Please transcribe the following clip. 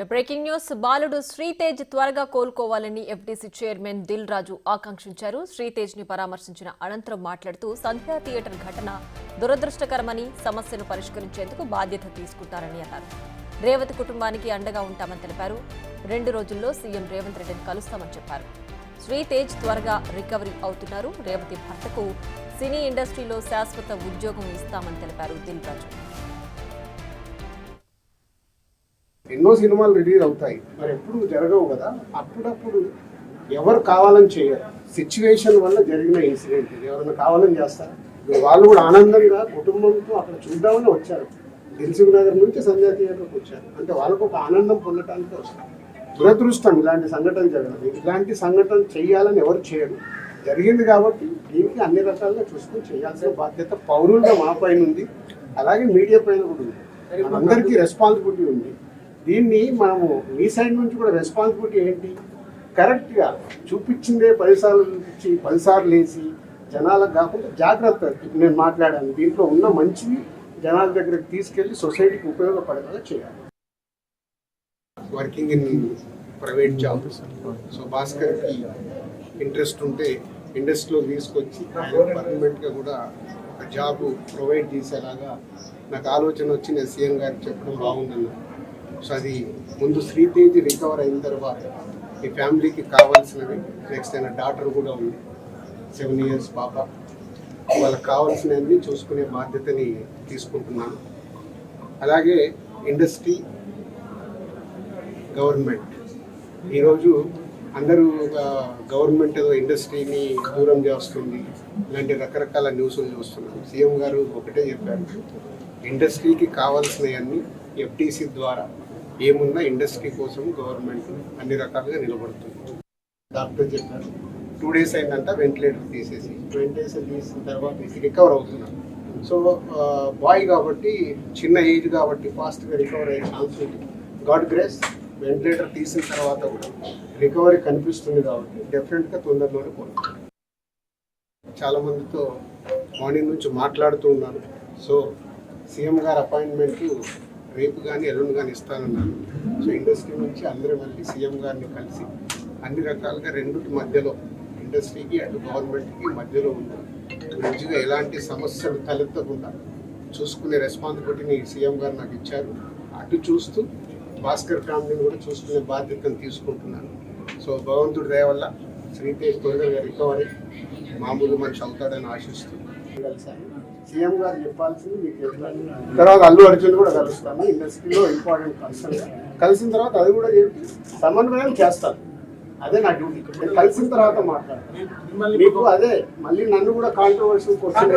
Breaking news. బాలుడు శ్రీతేజ్ త్వరగా కోలుకోవాలని ఎఫ్డీసీ చైర్మన్ దిల్ రాజు ఆకాంక్షించారు. శ్రీతేజ్ ని పరామర్శించిన అనంతరం మాట్లాడుతూ సంధ్యా థియేటర్ ఘటన దురదృష్టకరమని, సమస్యను పరిష్కరించేందుకు బాధ్యత తీసుకుంటారని అన్నారు. రేవతి కుటుంబానికి అండగా ఉంటామని తెలిపారు. 2 రోజుల్లో సీఎం రేవంత్ రెడ్డిని కలుస్తామని చెప్పారు. శ్రీతేజ్ త్వరగా రికవరీ అవుతున్నారు. రేవతి భర్తకు సినీ ఇండస్ట్రీలో శాశ్వత ఉద్యోగం ఇస్తామని తెలిపారు దిల్ రాజు. ఎన్నో సినిమాలు రిలీజ్ అవుతాయి, మరి ఎప్పుడు జరగవు కదా. అప్పుడప్పుడు ఎవరు కావాలని చేయరు, సిచ్యువేషన్ వల్ల జరిగిన ఇన్సిడెంట్. ఎవరైనా కావాలని చేస్తారు. వాళ్ళు కూడా ఆనందంగా కుటుంబంతో అక్కడ చూద్దామని వచ్చారు. దిల్సుఖ్ నగర్ నుంచి సంధ్యా థియేటర్కి వచ్చారు. అంటే వాళ్ళకు ఒక ఆనందం పొందటానికి వస్తారు. దురదృష్టం ఇలాంటి సంఘటన జరగదు. ఇలాంటి సంఘటన చేయాలని ఎవరు చేయరు. జరిగింది కాబట్టి దీనికి అన్ని రకాలుగా చూసుకొని చేయాల్సిన బాధ్యత పౌరులుగా మా పైన ఉంది, అలాగే మీడియా పైన కూడా ఉంది. అందరికీ రెస్పాన్సిబిలిటీ ఉంది. దీన్ని మనము మీ సైడ్ నుంచి కూడా రెస్పాన్సిబిలిటీ ఏంటి, కరెక్ట్గా చూపించిందే 10 సార్లు చూపించి 10 సార్లు వేసి జనాలకు కాకుండా జాగ్రత్త. నేను మాట్లాడాను, దీంట్లో ఉన్న మంచివి జనాల దగ్గరికి తీసుకెళ్ళి సొసైటీకి ఉపయోగపడేలా చేయాలి. Working in private job, so భాస్కర్కి ఇంట్రెస్ట్ ఉంటే ఇండస్ట్రీలో తీసుకొచ్చి పర్మనెంట్గా కూడా ఒక జాబ్ ప్రొవైడ్ చేసేలాగా నాకు ఆలోచన వచ్చి నేను సీఎం గారికి చెప్పడం బాగుందన్నా. సో అది ముందు శ్రీతేజ్ రికవర్ అయిన తర్వాత ఈ ఫ్యామిలీకి కావాల్సినవి, నెక్స్ట్ అయిన డాటర్ కూడా ఉంది, 7 years పాప, వాళ్ళకి కావాల్సినవి చూసుకునే బాధ్యతని తీసుకుంటున్నాను. అలాగే ఇండస్ట్రీ, గవర్నమెంట్, ఈరోజు అందరూ గవర్నమెంట్ ఏదో ఇండస్ట్రీని దూరం చేస్తుంది, ఇలాంటి రకరకాల న్యూస్లు చూస్తున్నాం. సీఎం గారు ఒకటే చెప్పారు, ఇండస్ట్రీకి కావాల్సినవన్నీ ఎఫ్టీసీ ద్వారా ఏమున్నా ఇండస్ట్రీ కోసం గవర్నమెంట్ అన్ని రకాలుగా నిలబడుతుంది. డాక్టర్ చెప్పారు 2 days అయిందంట వెంటిలేటర్ తీసేసి, 20 days తీసిన తర్వాత రికవర్ అవుతున్నాను. సో బాయ్ కాబట్టి, చిన్న ఏజ్ కాబట్టి ఫాస్ట్గా రికవర్ అయ్యే ఛాన్స్ ఉంది. గాడ్ గ్రేస్, వెంటిలేటర్ తీసిన తర్వాత కూడా రికవరీ కనిపిస్తుంది కాబట్టి డెఫినెట్గా తొందరలోనే పోతుంది. చాలామందితో మార్నింగ్ నుంచి మాట్లాడుతూ ఉన్నాను. సో సీఎం గారు అపాయింట్మెంట్ రేపు కానీ ఎల్లుండి కానీ ఇస్తానన్నాను. సో ఇండస్ట్రీ నుంచి అందరూ మళ్ళీ సీఎం గారిని కలిసి అన్ని రకాలుగా రెండుటి మధ్యలో, ఇండస్ట్రీకి అటు గవర్నమెంట్కి మధ్యలో ఉంది, మంచిగా ఎలాంటి సమస్యలు తలెత్తకుండా చూసుకునే రెస్పాన్సిబిలిటీని సీఎం గారు నాకు ఇచ్చారు. అటు చూస్తూ భాస్కర్ ఫ్యామిలీని కూడా చూసుకునే బాధ్యతను తీసుకుంటున్నాను. సో భగవంతుడి దయ వల్ల శ్రీతేజ్ తొందరగా రికవరీ మామూలు మనిషి అవుతాడని ఆశిస్తూ కలిసాను. సీఎం గారు చెప్పాల్సింది మీకు తర్వాత అల్లు అర్జున్ కూడా కలుస్తాను. ఇండస్ట్రీలో ఇంపార్టెంట్ కన్సర్న్ కలిసిన తర్వాత అది కూడా చెప్పి సమన్వయం చేస్తాను. అదే నా డ్యూటీ. కలిసిన తర్వాత మాట్లాడతాను. మీకు అదే మళ్ళీ నన్ను కూడా కాంట్రవర్షియల్ క్వశ్చన్